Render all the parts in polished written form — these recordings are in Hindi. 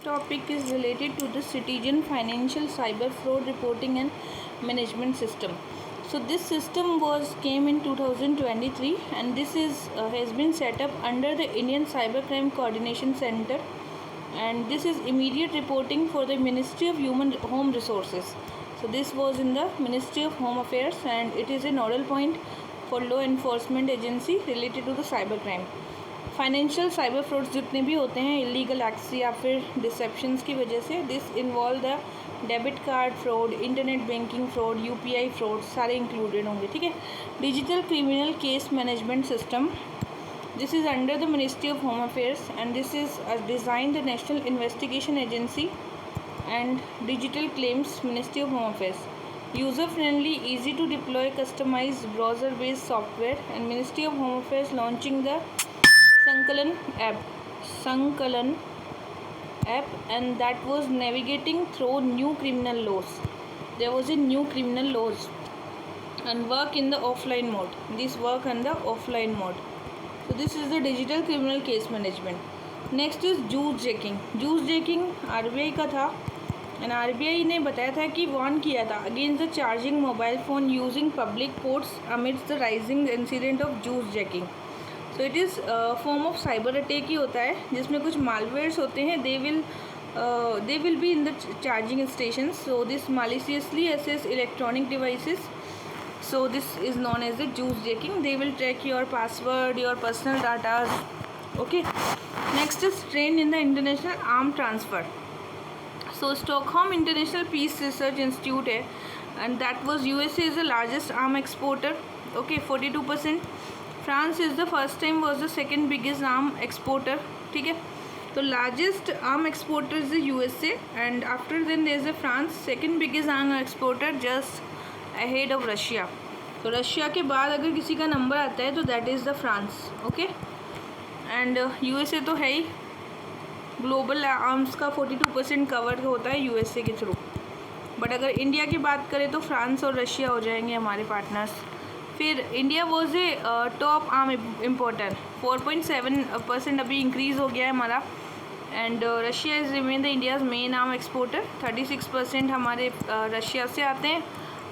topic is related to the Citizen Financial Cyber Fraud Reporting and Management System. So this system came in 2023, and this has been set up under the Indian Cybercrime Coordination Center, and this is immediate reporting for the Ministry of Home Resources. So this was in the Ministry of Home Affairs, and it is a nodal point for law enforcement agency related to the cybercrime. Financial cyber frauds जितने भी होते हैं इलीगल एक्ट्स या फिर डिसेप्शंस की वजह से, this involve the debit card fraud, internet banking fraud, UPI fraud, सारे इंक्लूडेड होंगे. ठीक है. Digital criminal case management system, this is under the ministry of home affairs, and this is design the national investigation agency and digital claims ministry of home affairs. User friendly, easy to deploy customized browser based software, and Ministry of Home Affairs launching the Sankalan app, and that was navigating through new criminal laws. There was a new criminal laws and work in the offline mode. This work in the offline mode. So this is the digital criminal case management. Next is juice jacking. Juice jacking RBI का था, and RBI ने बताया था कि वार्न किया था against the charging mobile phone using public ports amidst the rising incident of juice jacking. So it is form of cyber attack ही होता है जिसमें कुछ मालवेयर्स होते हैं. They will be in the charging station. So this maliciously access electronic devices. So this is known as the juice jacking. They will track your password, your personal datas. Okay. Next is trend in the international arm transfer. So Stockholm international peace research institute है, and that was USA is the largest arm exporter. Okay, 42%. France is the first time was the second biggest arm exporter. ठीक है. तो largest arm exporter is the USA, and after then there is the France, second biggest arm exporter just ahead of Russia. तो रशिया के बाद अगर किसी का नंबर आता है तो that is the France. Okay. And USA तो है ही. ग्लोबल आर्म्स का 42% कवर होता है USA के थ्रू. बट अगर इंडिया की बात करें तो फ्रांस और रशिया हो जाएंगे हमारे पार्टनर्स. फिर India was a top arm importer. 4.7% अभी इंक्रीज़ हो गया है हमारा. And Russia is remain the India's main arm exporter. 36% हमारे रशिया से आते हैं.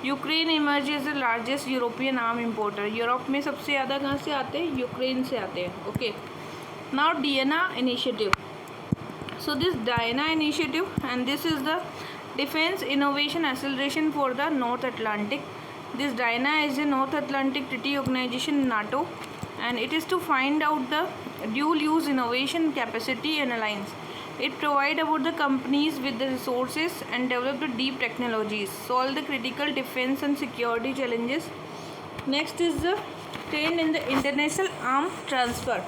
Ukraine emerge as the largest European arm importer. Europe में सबसे ज़्यादा कहाँ से आते हैं? यूक्रेन से आते हैं. Okay. Now DIANA initiative. So this DIANA initiative, and this is the defence innovation acceleration for the North Atlantic. This DIANA is a North Atlantic Treaty Organization, NATO, and it is to find out the dual-use innovation capacity and alliance. It provides about the companies with the resources and develop the deep technologies, solve the critical defense and security challenges. Next is the trend in the international arm transfer.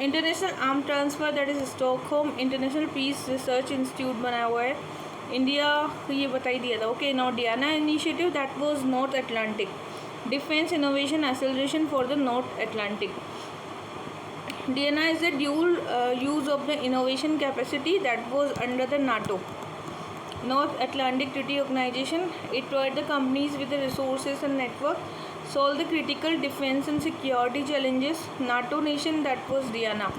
International arm transfer, that is Stockholm International Peace Research Institute बनाया हुआ है. इंडिया ये बता ही दिया था. Okay. Now DIANA initiative, that was North Atlantic defence innovation acceleration for the North Atlantic. DIANA is the dual use of the innovation capacity that was under the NATO, North Atlantic Treaty Organisation. It provide the companies with the resources and network, solve the critical defence and security challenges. NATO nation, that was DIANA.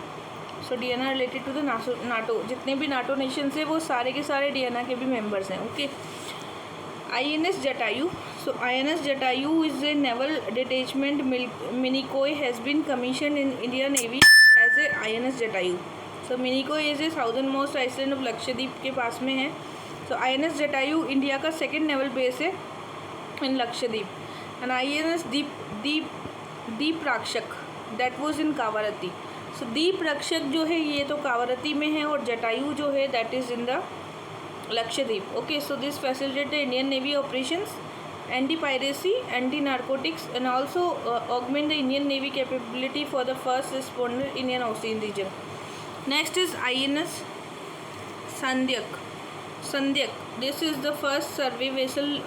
So DIANA related to the NATO. जितने भी NATO नेशंस हैं वो सारे के सारे DIANA के भी मेंबर्स हैं. Okay. INS Jatayu. So INS Jatayu is a naval detachment. Minicoy has been commission in Indian navy as a INS Jatayu. So Minicoy is a southernmost island of Lakshadweep के पास में है. सो INS जटायु इंडिया का सेकेंड नेवल बेस है in Lakshadweep. And INS Deep Rakshak, that was in Kavaratti. So Deep Rakshak जो है ये तो कावारती में है, और जटायु जो है that is in the Lakshadweep. Okay. So this facilitate the Indian Navy operations, anti piracy, anti narcotics, and also augment the Indian Navy capability for the first responder Indian Ocean region. Next is INS Sandhayak. This is the first survey vessel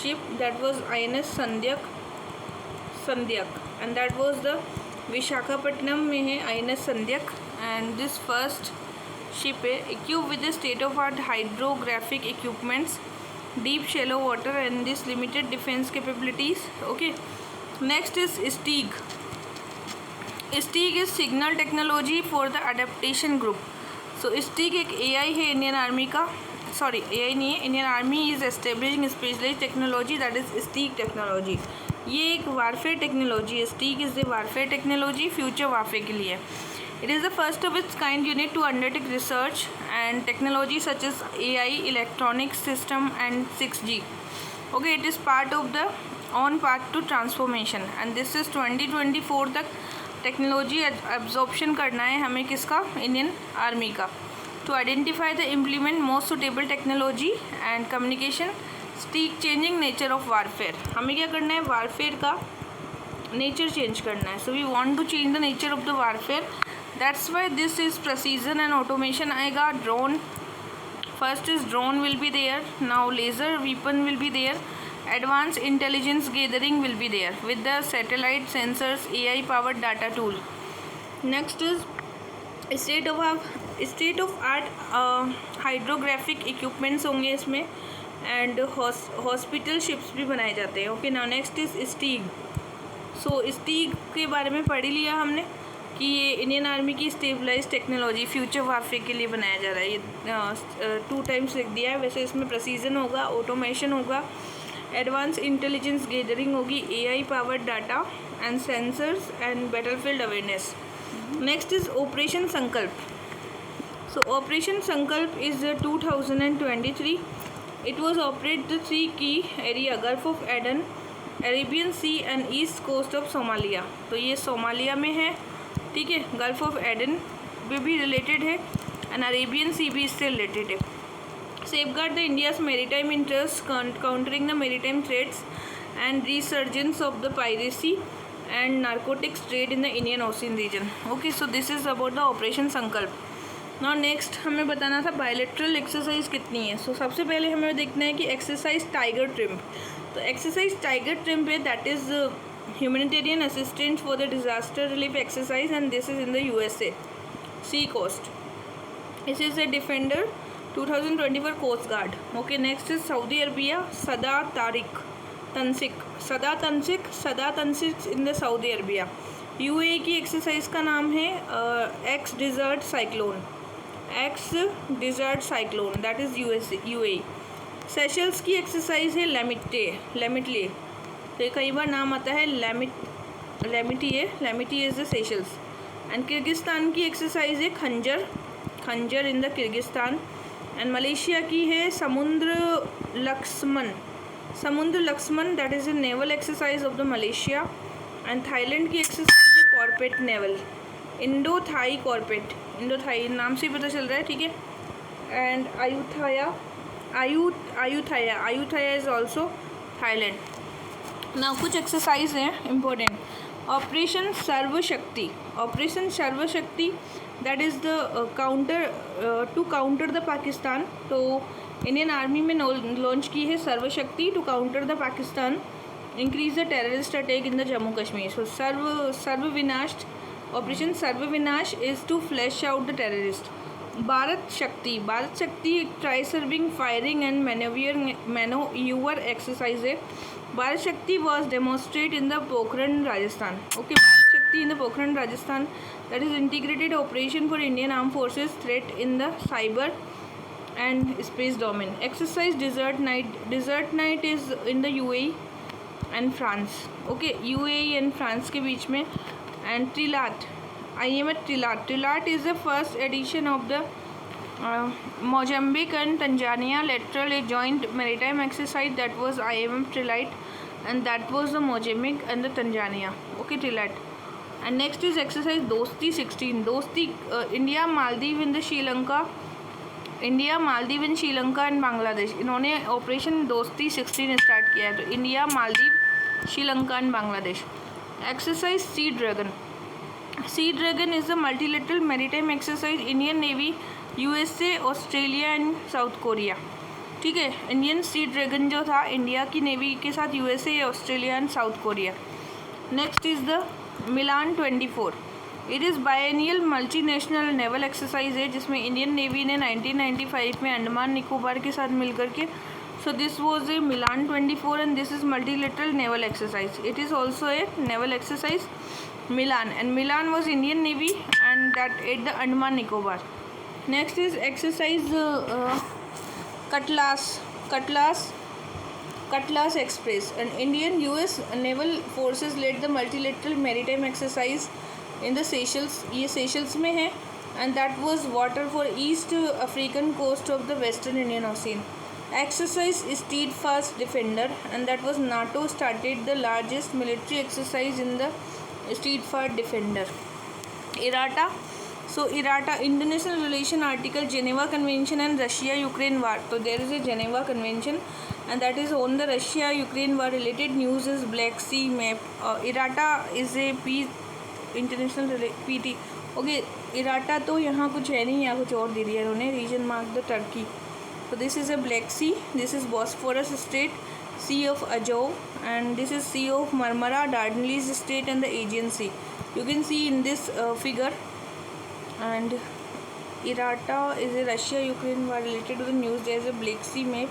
ship, that was INS Sandhayak, and that was the Visakhapatnam में है INS Sandhayak. And this first ship है equip with state of art hydrographic equipments, deep shallow water, and this limited defence capabilities. Okay. Next is STEAG. STEAG is Signal Technology for the Adaptation Group. So STEAG एक एआई है इंडियन आर्मी का, सॉरी एआई नहीं है, Indian Army is establishing specialised technology that is STEAG technology. ये एक वारफेयर टेक्नोलॉजी है, STEAG is the warfare technology future warfare के लिए। It is the first of its kind unit to undertake research and technology such as AI, electronic system and 6G। Okay, it is part of the on part to transformation and this is 2024 तक टेक्नोलॉजी एब्जॉर्प्शन करना है हमें, किसका, इंडियन आर्मी का, to identify the implement most suitable technology and communication stick changing nature of warfare. हमें क्या करना है, वारफेयर का नेचर चेंज करना है। So we want to change the nature of the warfare, that's why this is precision and automation आएगा। Drone, first is drone will be there, now laser weapon will be there, advanced intelligence gathering will be there with the satellite sensors, AI powered data tool. Next is state of art hydrographic equipments होंगे इसमें, एंड हॉस्पिटल शिप्स भी बनाए जाते हैं। Okay, now next is STEAG. So STEAG के बारे में पढ़ ही लिया हमने कि ये इंडियन आर्मी की स्टेबलाइज टेक्नोलॉजी फ्यूचर वारफेयर के लिए बनाया जा रहा है। ये 2 टाइम्स लिख दिया है। वैसे इसमें प्रेसिजन होगा, ऑटोमेशन होगा, एडवांस इंटेलिजेंस गैदरिंग होगी, AI powered data and sensors and battlefield awareness. Next is operation Sankalp. So operation Sankalp is 2023। It was operate the 3 key area, Gulf of Aden, Arabian Sea and east coast of Somalia. तो ये सोमालिया में है, ठीक है, गल्फ ऑफ एडन भी रिलेटेड है एंड अरेबियन सी भी इससे रिलेटेड है। Safeguard the India's maritime interests, countering the maritime threats and resurgence of the piracy and narcotics trade in the Indian Ocean region. Okay, so this is about the Operation Sankalp. Now next हमें बताना था bilateral exercise कितनी है। So सबसे पहले हमें देखना है कि exercise Tiger Trimp। तो exercise Tiger Trimp है, that is humanitarian assistance for the disaster relief exercise and this is in the USA sea coast. This is a Defender 2024 coast guard. Okay, next is Saudi Arabia, Sada Tanseeq in the Saudi Arabia. UAE की एक्सरसाइज का नाम है ex desert cyclone, that is UAE. Seychelles की एक्सरसाइज है लेमिटले, तो कई बार नाम आता है Lamitiye is the Seychelles. And Kyrgyzstan की एक्सरसाइज है Khanjar in the Kyrgyzstan. And Malaysia की है Samudra Laksamana, that is a naval exercise of the Malaysia. And Thailand की एक्सरसाइज है कॉर्पेट नेवल, इंडो थाई नाम से ही पता चल रहा है, ठीक है। And Ayutthaya is also Thailand. ना कुछ एक्सरसाइज हैं important. Operation Sarvashakti that is the to counter the Pakistan. तो इंडियन आर्मी में लॉन्च की है Sarvashakti to counter the Pakistan, increase the terrorist attack in the Jammu Kashmir. So operation Sarvavinash is to flash out the terrorist. Bharat Shakti एक tri serving firing and manoeuvre exercise है। Bharat Shakti was demonstrate in the Pokhran Rajasthan. Okay, Bharat शक्ति इन the Pokhran Rajasthan, that is integrated operation for Indian Armed Forces threat in the cyber and space domain. Exercise Desert Night is in the UAE and France. Okay, UAE and France के बीच में। and Trilat, I am at Trilat is the first edition of the Mozambique and Tanzania lateral joint maritime exercise, that was IMF Trilat and that was the Mozambique and the Tanzania. Okay, Trilat. And next is exercise Dosti 16। India Maldives in Sri Lanka and Bangladesh, इन्होंने ऑपरेशन दोस्ती 16 स्टार्ट किया है। तो India, Maldives, Sri Lanka and Bangladesh. Exercise Sea Dragon is a multilateral maritime exercise, Indian navy, USA, Australia and South Korea. ठीक है, इंडियन सी ड्रैगन जो था इंडिया की नेवी के साथ USA, Australia and South Korea. Next is the Milan 24। It is biennial multinational naval exercise है, जिसमें इंडियन नेवी ने 1995 में अंडमान निकोबार के साथ मिलकर के, so this was a Milan 24 and this is multilateral naval exercise. It is also a naval exercise Milan, and Milan was Indian navy and that at the Andaman Nicobar. Next is exercise Cutlass Express. An Indian US Naval Forces led the multilateral maritime exercise in the Seychelles. ये Seychelles में है, and that was water for East African coast of the Western Indian Ocean. Exercise Steadfast Defender, and that was NATO started the largest military exercise in the Steadfast Defender. IRATA. So IRATA, International Relation Article, Geneva Convention and Russia-Ukraine War. So there is a Geneva Convention, and that is on the Russia-Ukraine war. Related news is Black Sea map. IRATA is a peace international PT. Okay, IRATA तो यहाँ कुछ है नहीं, यहाँ कुछ और दे दिया उन्होंने. Region mark the Turkey. So this is a Black Sea. This is Bosphorus Strait, Sea of Azov, and this is Sea of Marmara, Dardanelles Strait, and the Aegean Sea. You can see in this figure. And IRATA is a Russia-Ukraine war. Related to the news, there is a Black Sea map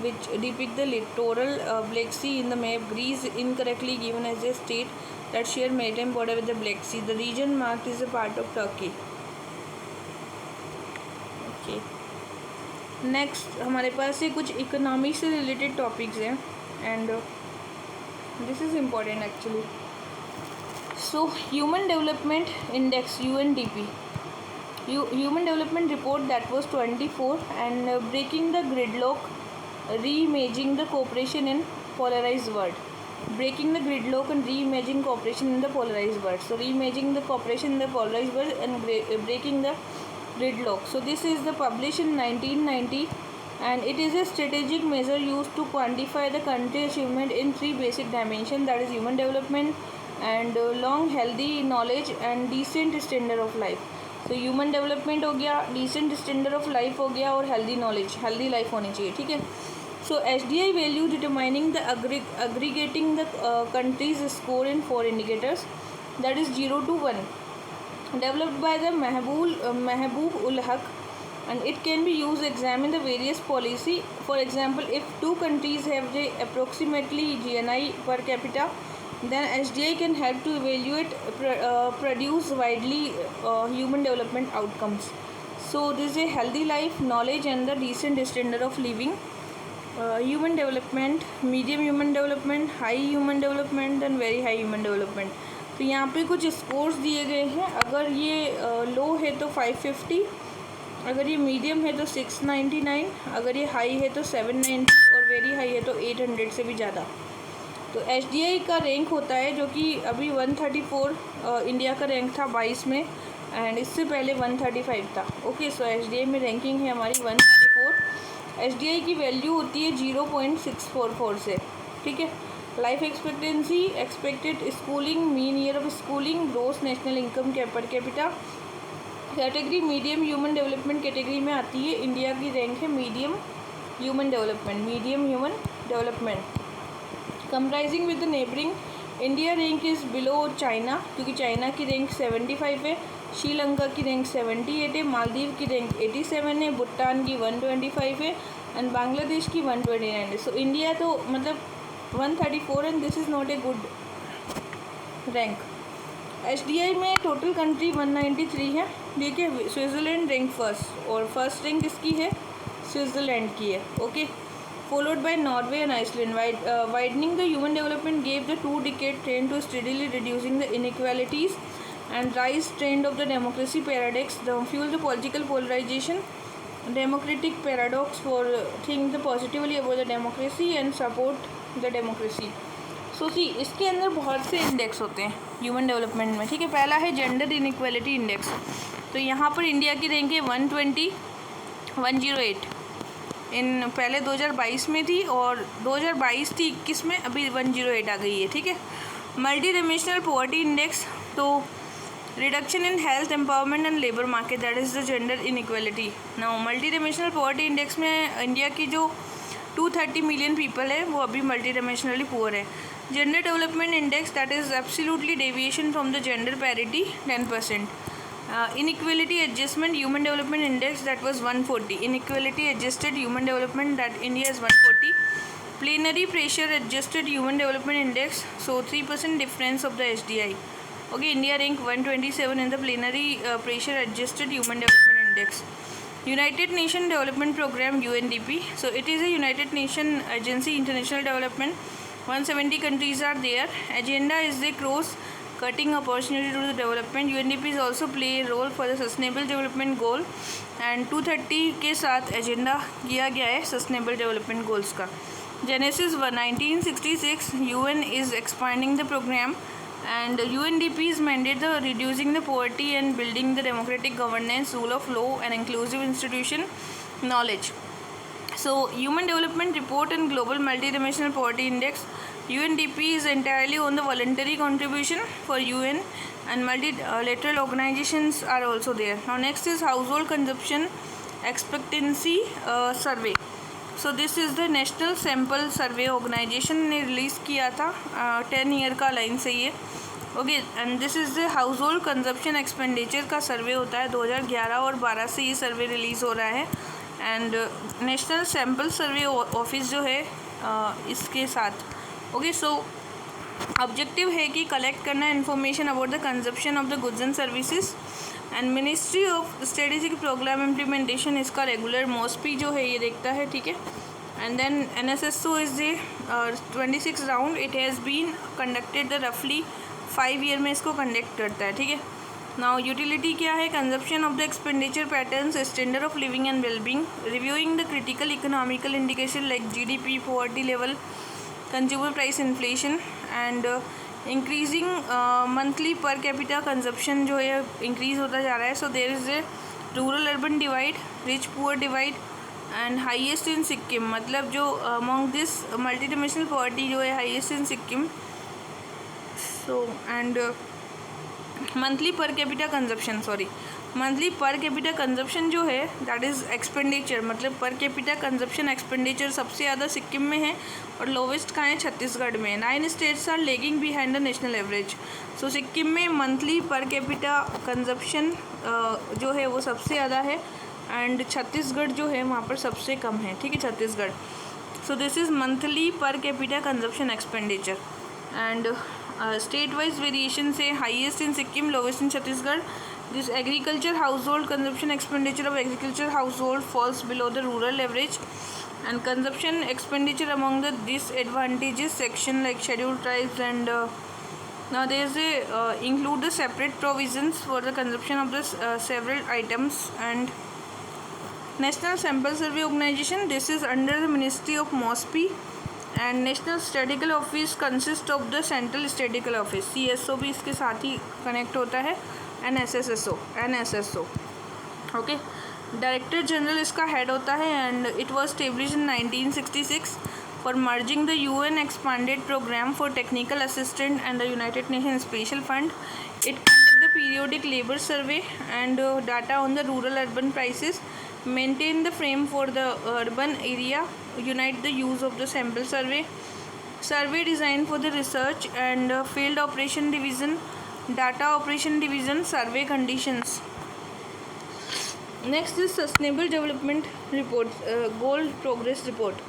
which depict the littoral Black Sea in the map. Greece incorrectly given as a state that share maritime border with the Black Sea. The region marked is a part of Turkey. Okay. Next हमारे पास से कुछ इकोनॉमिक से रिलेटेड टॉपिक्स हैं, and this is important actually. So human development index UNDP, Human Development Report, that was 24, and breaking the gridlock, reimaging the cooperation in polarized world. Breaking the gridlock and reimaging cooperation in the polarized world. So reimaging the cooperation in the polarized world and breaking the gridlock. So this is the published in 1990, and it is a strategic measure used to quantify the country achievement in 3 basic dimensions, that is human development and long healthy knowledge and decent standard of life. तो ह्यूमन डेवलपमेंट हो गया, डिसेंट स्टैंडर्ड ऑफ लाइफ हो गया, और हेल्दी नॉलेज, हेल्दी लाइफ होनी चाहिए. ठीक है. So HDI value determining the aggregating the countries score in 4 indicators, that is 0 to 1, developed by the Mahbub ul Haq, and it can be used to examine the various policy. For example, if 2 countries have the approximately GNI per capita, then HDI can help to evaluate produce widely human development outcomes. So this is a healthy life, knowledge, and the decent standard of living. Human development, medium human development, high human development, and very high human development. तो यहाँ पे कुछ स्कोर्स दिए गए हैं. अगर ये लो है तो 550, अगर ये मीडियम है तो 699, अगर ये हाई है तो 790, और वेरी हाई है तो 800 से भी ज़्यादा. तो HDI का रैंक होता है जो कि अभी 134 इंडिया का रैंक था 22 में, एंड इससे पहले 135 था. ओके, सो HDI में रैंकिंग है हमारी 134. HDI की वैल्यू होती है 0.644 से. ठीक है. Life expectancy, expected schooling, mean year of schooling, gross national income per capita. Category medium human development category में आती है. इंडिया की रैंक है medium human development. Comparising with the neighbouring, India rank is below China, क्योंकि चाइना की रैंक 75 है, श्रीलंका की रैंक 78 है, मालदीव की रैंक 87 है, भूटान की 125 है, एंड बांग्लादेश की 129 है. सो इंडिया तो मतलब 134, and this is not a good rank. HDI में टोटल कंट्री 193 है. ठीक है. स्विट्ज़रलैंड रैंक फर्स्ट, और फर्स्ट रैंक किसकी है? स्विट्ज़रलैंड की है. Okay. Followed by Norway and Iceland. Widening the human development gave the 2-decade trend to steadily reducing the inequalities and rise trend of the democracy paradox. The fuel the political polarization, democratic paradox for think the positively about the democracy and support the democracy. So see, इसके अंदर बहुत से इंडेक्स होते हैं ह्यूमन डेवलपमेंट में. ठीक है. पहला है जेंडर इनइक्वालिटी इंडेक्स. तो यहाँ पर इंडिया की रैंक है 108. इन पहले 2022 में थी, और 2022 थी 21 में, अभी 108 आ गई है. ठीक है. मल्टी डायमेंशनल पॉवर्टी इंडेक्स, तो reduction in health empowerment and labour market, that is the gender inequality. Now multi dimensional poverty index में इंडिया की जो 230 मिलियन पीपल है वो अभी मल्टी डायमेंशनली पुअर है. Gender development index, that is absolutely deviation from the gender parity 10%. Inequality adjustment human development index, that was 140. Inequality adjusted human development, that India is 140. Plenary pressure adjusted human development index, so 3% difference of the HDI. Okay, India rank 127 in the plenary pressure adjusted human development index. Index. United Nation Development Program UNDP. So it is a United Nation agency, international development. 170 countries are there. Agenda is the cross-cutting opportunity to the development. UNDP is also play a role for the sustainable development goal. And 230 के साथ एजेंडा किया गया है सस्टेनेबल डेवलपमेंट गोल्स का. Genesis 1966. UN is expanding the program. And UNDP's mandate the reducing the poverty and building the democratic governance, rule of law, and inclusive institution knowledge. So, Human Development Report and Global Multidimensional Poverty Index. UNDP is entirely on the voluntary contribution for UN, and multilateral organizations are also there. Now, next is Household Consumption Expectancy Survey. So this is the National Sample Survey Organisation ने रिलीज़ किया था 10 ईयर का लाइन से ये. Okay, and this is the household consumption expenditure का सर्वे होता है. 2011 और 12 से ये सर्वे रिलीज़ हो रहा है. And national Sample survey office जो है इसके साथ. ओके, सो ऑब्जेक्टिव है कि कलेक्ट करना information about the consumption of the goods and services. And ministry of strategic programme implementation इसका रेगुलर मोस्पी जो है ये देखता है. ठीक है. And then NSSO is the 26 round. It has been conducted the रफली 5 ईयर में इसको कंडक्ट करता है. ठीक है. नाउ यूटिलिटी क्या है? Consumption of the expenditure patterns, standard of living and wellbeing, reviewing the critical economical indication like GDP, poverty level, consumer price inflation, and increasing monthly per capita consumption जो है इंक्रीज़ होता जा रहा है. So there is a rural urban divide, rich poor divide, and highest in Sikkim. मतलब जो among this multi dimensional poverty जो है highest in Sikkim. So and monthly per capita consumption monthly per capita consumption जो है दैट इज़ एक्सपेंडिचर. मतलब पर कैपिटा कंजप्शन एक्सपेंडिचर सबसे ज़्यादा सिक्किम में है और लोवेस्ट कहाँ है? छत्तीसगढ़ में. 9 states are lagging behind the national average. So Sikkim में मंथली पर कैपिटा कंजप्शन जो है वो सबसे ज़्यादा है. एंड छत्तीसगढ़ जो है वहाँ पर सबसे कम है. ठीक है, Chhattisgarh. So this is monthly per capita consumption expenditure. And state wise variation से highest in Sikkim, lowest in Chhattisgarh. This agriculture household consumption expenditure of agriculture household falls below the rural average, and consumption expenditure among the disadvantaged section like scheduled tribes and now there is a include the separate provisions for the consumption of the several items. And National Sample Survey Organization, this is under the Ministry of MOSPI, and National Statistical Office consists of the Central Statistical Office. CSO भी इसके साथ ही कनेक्ट होता है. NSSO. ओके, डायरेक्टर जनरल इसका हेड होता है. And it was establish in 1966 for merging the UN expanded programme for technical assistant and the United Nation special fund. It conduct the periodic labour survey and data on the rural urban prices, maintain the frame for the urban area, unite the use of the sample survey design for the research and field operation division, data operation division, survey conditions. Next is sustainable development report, goal progress report.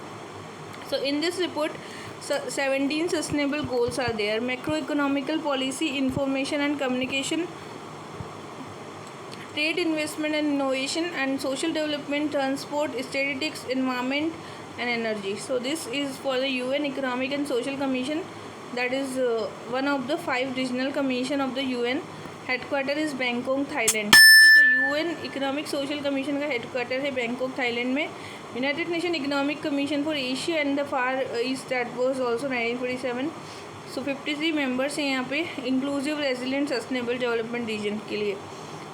So in this report 17 sustainable goals are there: macroeconomical policy, information and communication, trade, investment and innovation, and social development, transport, statistics, environment and energy. So this is for the UN Economic and Social Commission, that is one of the 5 regional commission of the UN. Headquarter is Bangkok, Thailand. So UN Economic Social Commission का headquarter है Bangkok, Thailand में. United Nation Economic Commission for Asia and the Far East, that was also 1947. So 53 members हैं यहाँ पे, inclusive, resilient, sustainable development region के लिए.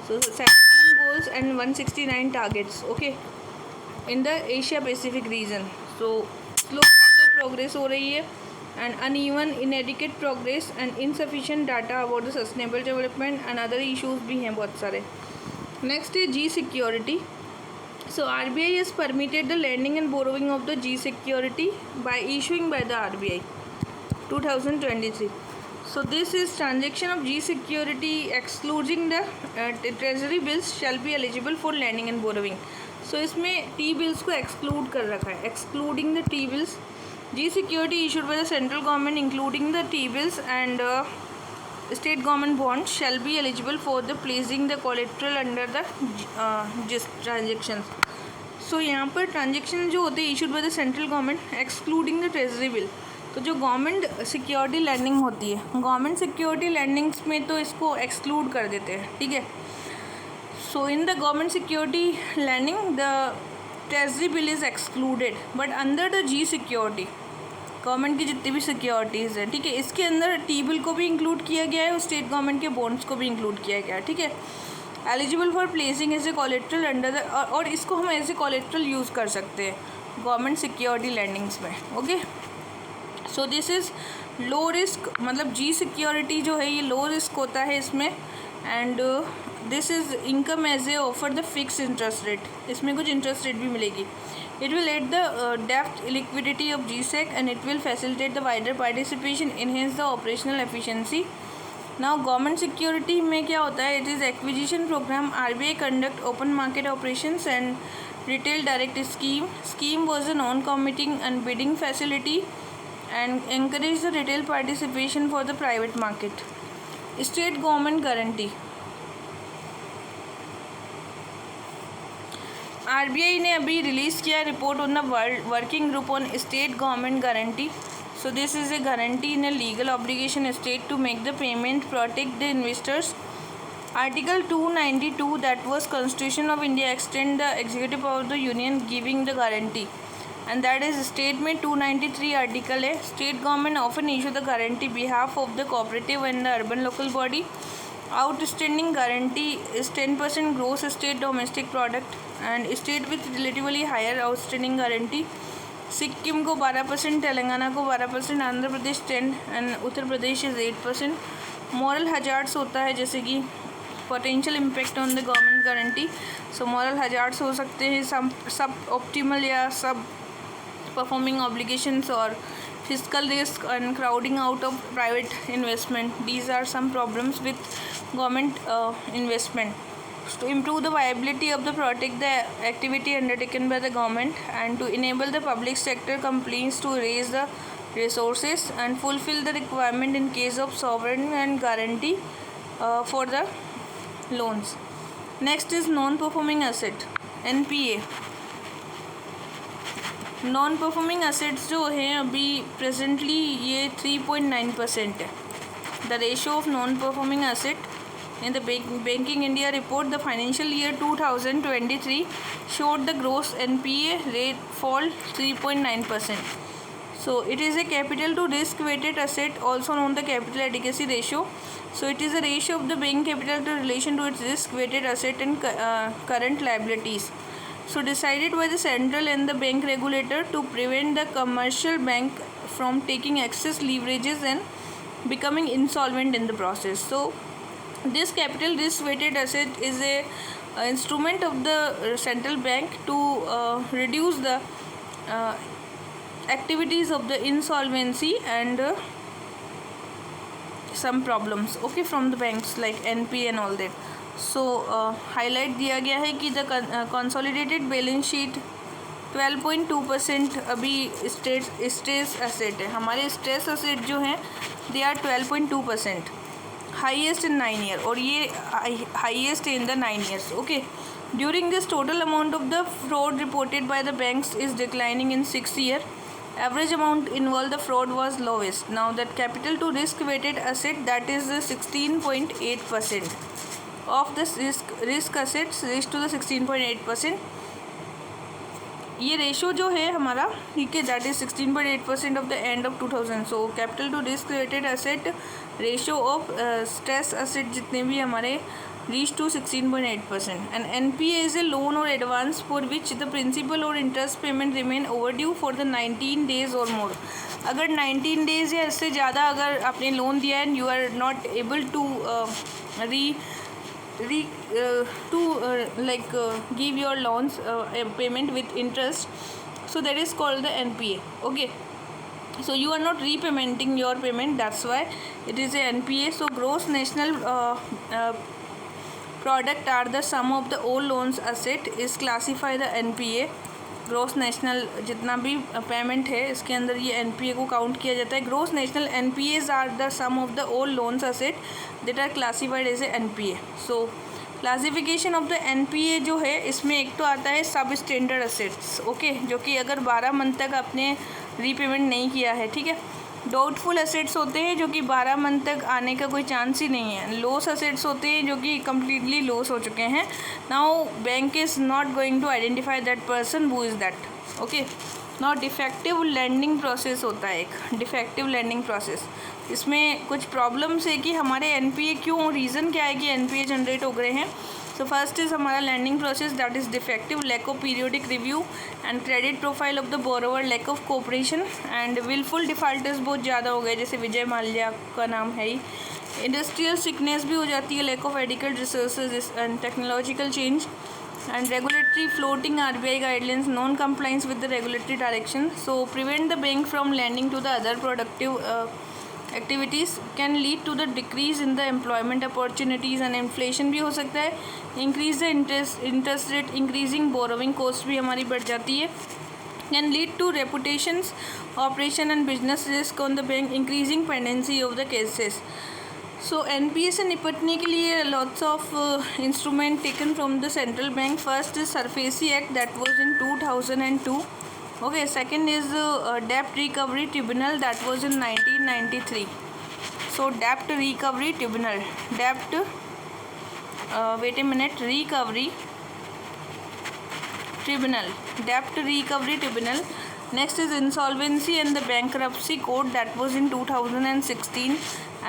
So 17 goals and 169 targets, okay, in the Asia Pacific region. So slow progress हो रही है, and uneven, inadequate progress and insufficient data about the sustainable development and other issues भी हैं बहुत सारे. Next is G security. So RBI has permitted the lending and borrowing of the G security by issuing by the RBI 2023. So this is transaction of G security excluding the treasury bills shall be eligible for lending and borrowing. So इसमें T bills को exclude कर रखा है, excluding the T bills. G security issued by the central government including the T bills and state government bonds shall be eligible for the placing the collateral under the transactions. सो यहाँ पर ट्रांजेक्शन जो होते हैं issued by the central government excluding the treasury bill. तो जो गवर्नमेंट सिक्योरिटी लैंडिंग होती है, गवर्नमेंट सिक्योरिटी लैंडिंग्स में तो इसको एक्सक्लूड कर देते हैं, ठीक है. So in the government security landing the treasury bill is excluded, but under the G security government की जितनी भी सिक्योरिटीज़ हैं, ठीक है, इसके अंदर टी बिल को भी इंक्लूड किया गया है और स्टेट गवर्नमेंट के बॉन्ड्स को भी इंक्लूड किया गया है, ठीक है. Eligible for placing as a collateral under the, और इसको हम एज ए कोलेट्रल यूज़ कर सकते हैं गवर्नमेंट सिक्योरिटी लैंडिंग्स में. Okay, so this is low risk, मतलब जी सिक्योरिटी जो है ये लो रिस्क होता है इसमें. And this is income as a offer the fix interest rate, इसमें कुछ इंटरेस्ट रेट भी मिलेगी. It will aid the depth liquidity of GSEC and it will facilitate the wider participation, enhance the operational efficiency. Now government security में क्या होता है, it is acquisition program. RBI conduct open market operations and retail direct scheme. Scheme was a non-committing and bidding facility and encourage the retail participation for the private market. State government guarantee. RBI ने अभी रिलीज़ किया report on the working group on state government guarantee. So this is a guarantee in a legal obligation state to make the payment, protect the investors. Article 292 that was constitution of India extend the executive power of the union giving the guarantee, and that is state में 293 आर्टिकल है. State government often issue the guarantee behalf of the cooperative and the urban local body. Outstanding guarantee is 10% gross state domestic product and state with relatively higher outstanding guarantee. Sikkim को 12%, तेलंगाना को 12%, Andhra Pradesh 10 and Uttar Pradesh is 8%. Moral hazards होता है जैसे कि potential impact on the government guarantee. So moral hazards हो सकते हैं सब ऑप्टिमल या सब परफॉर्मिंग ऑब्लिगेशंस और fiscal risk and crowding out of private investment. These are some problems with government investment. To improve the viability of the protect the activity undertaken by the government and to enable the public sector companies to raise the resources and fulfill the requirement in case of sovereign and guarantee for the loans. Next is non-performing asset, NPA. Non performing assets जो हैं अभी प्रेजेंटली ये 3.9% है. The ratio of non performing asset in the Banking India report, the financial year 2023 showed the gross NPA rate fall 3.9%. So it is a capital to risk weighted asset, also known the capital adequacy ratio. So it is a ratio of the bank capital to relation to its risk weighted asset and current liabilities. So decided by the central and the bank regulator to prevent the commercial bank from taking excess leverages and becoming insolvent in the process. So this capital risk weighted asset is a instrument of the central bank to reduce the activities of the insolvency and some problems, okay, from the banks like NP and all that. So highlight दिया गया है कि द कंसोलिडेटेड बैलेंस शीट 12.2% अभी स्ट्रेस एसेट है. हमारे स्ट्रेस एसेट जो हैं they are 12.2%, highest in 9 year, और ये highest in the 9 years. Okay, during this total amount of the fraud reported by the banks is declining in 6 year. Average amount involved the fraud was lowest. Now that capital to risk weighted asset, that is 16.8%. of the risk assets reached to the 16.8%. ये रेशो जो है हमारा, ठीक है, that is 16.8% of the end of 2000. So capital to risk related asset ratio of stress asset जितने भी हमारे reached to 16.8%. and NPA is a loan or advance for which the principal or interest payment remain overdue for the 19 days or more. अगर 19 days या इससे ज़्यादा अगर आपने लोन दिया है and you are not able to give your loans payment with interest, so that is called the NPA. Okay, so you are not repaymenting your payment, that's why it is a NPA. So gross national product are the sum of the all loans asset is classified the NPA. Gross national जितना भी पेमेंट है इसके अंदर ये एनपीए को काउंट किया जाता है। Gross national NPAs are the sum of the all loans asset that are classified as a NPA. So classification of the NPA जो है इसमें एक तो आता है सब स्टैंडर्ड असेट्स, ओके, जो कि अगर 12 मंथ तक आपने रीपेमेंट नहीं किया है, ठीक है। डाउटफुल असेट्स होते हैं जो कि 12 मंथ तक आने का कोई चांस ही नहीं है। लॉस असेट्स होते हैं जो कि कम्प्लीटली लॉस हो चुके हैं। Now bank is not going to identify that person who is that, okay. Now defective lending process होता है एक, डिफेक्टिव लैंडिंग प्रोसेस। इसमें कुछ प्रॉब्लम्स है कि हमारे एनपीए क्यों, रीज़न क्या है कि एनपीए जनरेट हो गए हैं। सो फर्स्ट इज़ हमारा lending process that is defective, lack of periodic review and credit profile of the borrower, lack of cooperation and wilful defaulters बहुत ज़्यादा हो गए, जैसे विजय माल्या का नाम है ही। इंडस्ट्रियल सिकनेस भी हो जाती है, lack of adequate resources and technological change and regulatory floating RBI guidelines, non-compliance with the regulatory direction. So prevent the bank from lending to the other productive activities, can lead to the decrease in the employment opportunities and inflation भी हो सकता है, increase the interest rate, increasing borrowing cost भी हमारी बढ़ जाती है, can lead to reputations, operation and business risk on the bank, increasing pendency of the cases. So NPA से निपटने के लिए lots of instrument taken from the central bank. First is SARFAESI act that was in 2002, okay. Second is dept recovery tribunal that was in 1993। So dept recovery tribunal, dept wait a minute, recovery tribunal, dept recovery tribunal. Next is insolvency and the bankruptcy code that was in 2016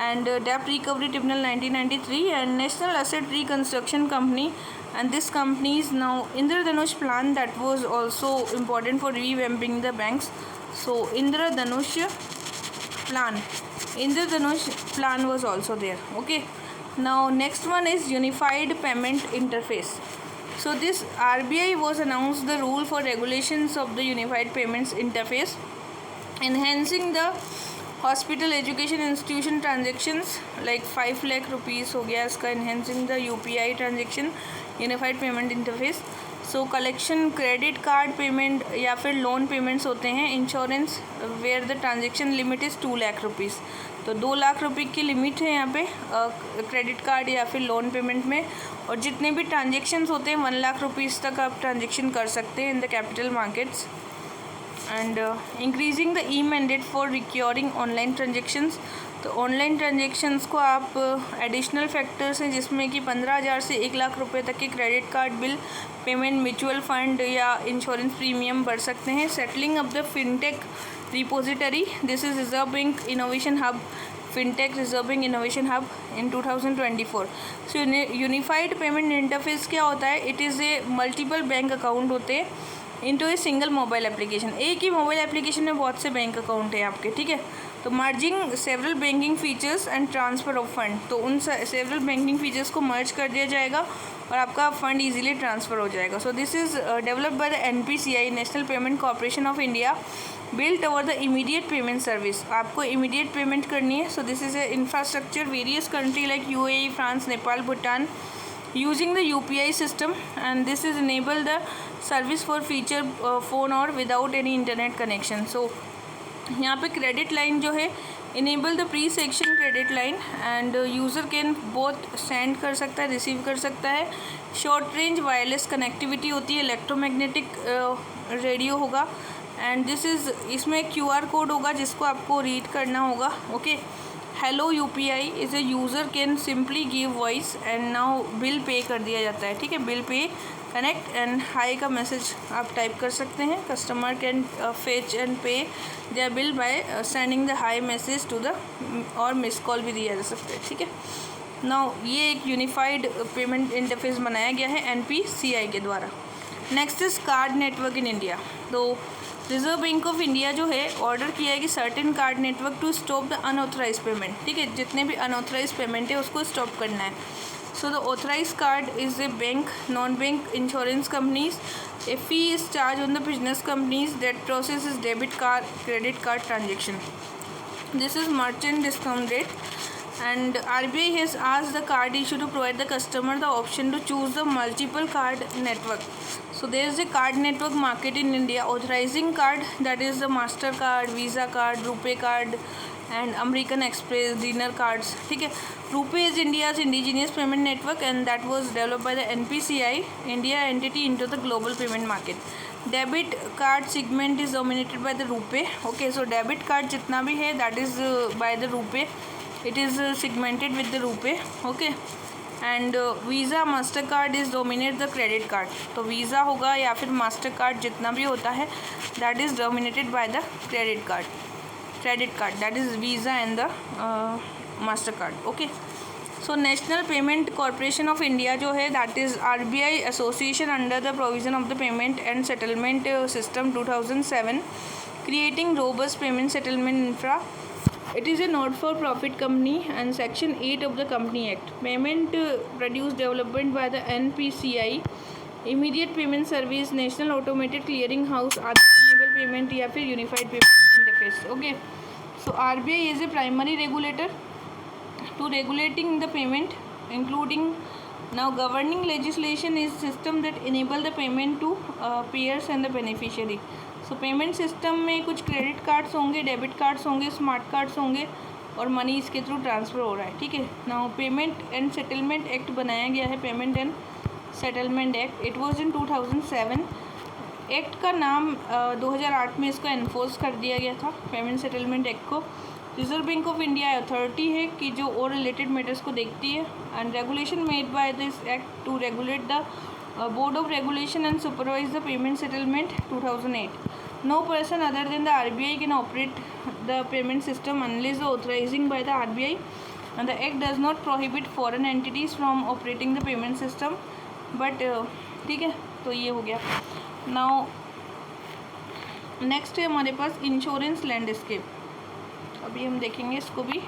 and debt recovery tribunal 1993 and national asset reconstruction company, and this company is now Indradhanush plan that was also important for revamping the banks. So Indradhanush plan was also there, okay. Now next one is unified payment interface. So this RBI was announced the rule for regulations of the unified payments interface, enhancing the hospital education institution transactions like 5 lakh rupees हो गया इसका, enhancing the UPI transaction unified payment interface. So collection credit card payment या फिर लोन पेमेंट्स होते हैं, insurance where the transaction limit is 2 lakh rupees, तो 2 लाख रुपये की लिमिट है यहाँ पे क्रेडिट कार्ड या फिर लोन पेमेंट में, और जितने भी ट्रांजेक्शन्स होते हैं 1 लाख रुपीज़ तक आप ट्रांजेक्शन कर सकते हैं in the capital markets. And increasing the e mandate for recurring online transactions, तो ऑनलाइन ट्रांजेक्शन्स को आप एडिशनल फैक्टर्स हैं जिसमें कि 15,000 से 1 लाख रुपए तक के credit card bill payment, mutual fund या इंश्योरेंस प्रीमियम भर सकते हैं। Settling of the fintech repository, this is reserve bank innovation hub, fintech reserve bank innovation hub in 2024। So unified payment interface क्या होता है? It is a multiple bank account होते हैं into a single mobile application. एक ही मोबाइल एप्लीकेशन में बहुत से बैंक अकाउंट हैं आपके, ठीक है। तो merging several banking features and transfer of fund, तो उन सेवरल बैंकिंग फीचर्स को मर्ज कर दिया जाएगा और आपका फंड इजीली ट्रांसफ़र हो जाएगा। सो this is developed by the NPCI, national payment corporation of India, built over the immediate payment service. आपको इमीडिएट पेमेंट करनी है, सो this is A infrastructure various country like UAE, France, Nepal, Bhutan using the UPI system, and this is enable the service for feature phone or without any internet connection. So यहाँ पे क्रेडिट लाइन जो है enable the pre section credit line end user can both send कर सकता है, रिसीव कर सकता है। शॉर्ट रेंज वायरलेस कनेक्टिविटी होती है, इलेक्ट्रोमैग्नेटिक रेडियो होगा, एंड दिस इज़, इसमें QR कोड होगा जिसको आपको रीड करना होगा, okay. Hello UPI is a user can simply give voice and now bill pay कर दिया जाता है, ठीक है। Bill pay connect and hi का मैसेज आप टाइप कर सकते हैं। Customer can fetch and pay their bill by sending the hi message to the, और मिस कॉल भी दिया जा सकता है, ठीक है। नाउ ये एक यूनिफाइड पेमेंट इंटरफेस बनाया गया है NPCI के द्वारा। Next is card network in India. तो रिजर्व बैंक ऑफ इंडिया जो है ऑर्डर किया है कि certain card network to stop the unauthorise payment, ठीक है। जितने भी अनऑथराइज पेमेंट है उसको स्टॉप करना है। So the authorise card is a bank, non bank insurance companies, a fee is charge on the business companies that process is debit card credit card transaction. This is merchant discount rate and RBI has asked the card issue to provide the customer the option to choose the multiple card network. So there is a card network market in India. Authorizing card, that is the MasterCard, Visa card, RuPay card and American Express, Dinner cards. ठीक है. RuPay is India's indigenous payment network and that was developed by the NPCI, India entity into the global payment market. Debit card segment is dominated by the RuPay. Okay, so debit card जितना भी है that is by the RuPay. It is segmented with the RuPay. Okay. And visa master card is dominate the credit card. तो वीज़ा होगा या फिर मास्टर कार्ड जितना भी होता है that is dominated by the credit card that is visa and the master card. Okay. So national payment corporation of India जो है that is RBI association under the provision of the payment and settlement system 2007 creating robust payment settlement infra. It is a not-for-profit company and Section 8 of the Company Act. Payment Produce Development by the NPCI, Immediate Payment Service, National Automated Clearing House, Enable Payment या फिर Unified Payment Interface. Okay. So RBI is a primary regulator to regulating the payment, including now governing legislation is system that enable the payment to payers and the beneficiary. So payment system में कुछ क्रेडिट कार्ड्स होंगे, डेबिट कार्ड्स होंगे, स्मार्ट कार्ड्स होंगे और मनी इसके थ्रू ट्रांसफ़र हो रहा है. ठीक है. Now payment and settlement act बनाया गया है, payment and settlement act. It was in 2007. Act का नाम 2008 में इसको एनफोर्स कर दिया गया था पेमेंट सेटलमेंट एक्ट को. Reserve bank of India authority है कि जो और रिलेटेड मैटर्स को देखती है and regulation made by this act to regulate the board of regulation and supervise the payment settlement 2008. No person other than the RBI can operate the payment system unless authorizing by the RBI, and the act does not prohibit foreign entities from operating the payment system. But ठीक है, तो ये हो गया. Now next है हमारे पास इंश्योरेंस लैंडस्केप. अभी हम देखेंगे इसको भी.